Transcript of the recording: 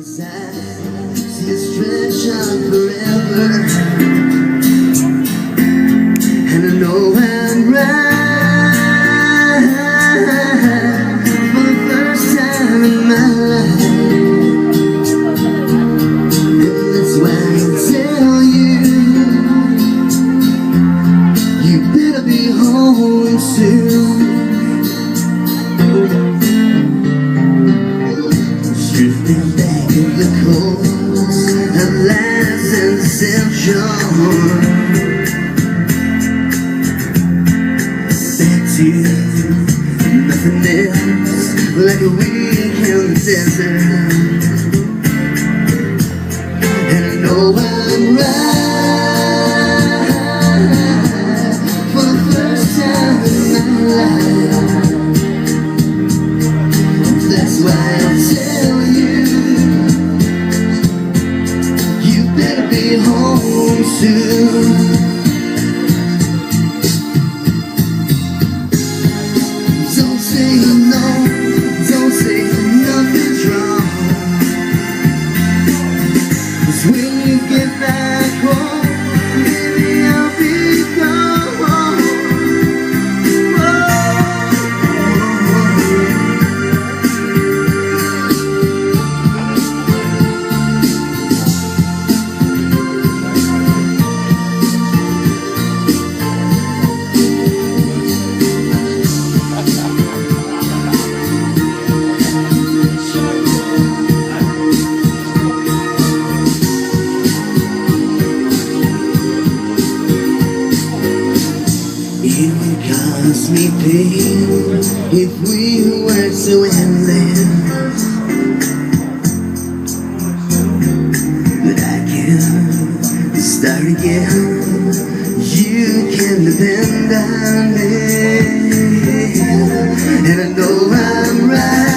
See a stretch on forever, and I know I'm right for the first time in my life. And that's why I tell you, you better be home soon. Drifting back in the coast of lies and deception, back to nothing else, like a week in the desert. And I know I'm right for the first time in my life. That's why I tell you, you better be home soon. Don't say no, don't say nothing's wrong, 'cause when you get back home, baby, I'll be gone. It would cause me pain if we were to end this, but I can start again. You can depend on me, and I know I'm right.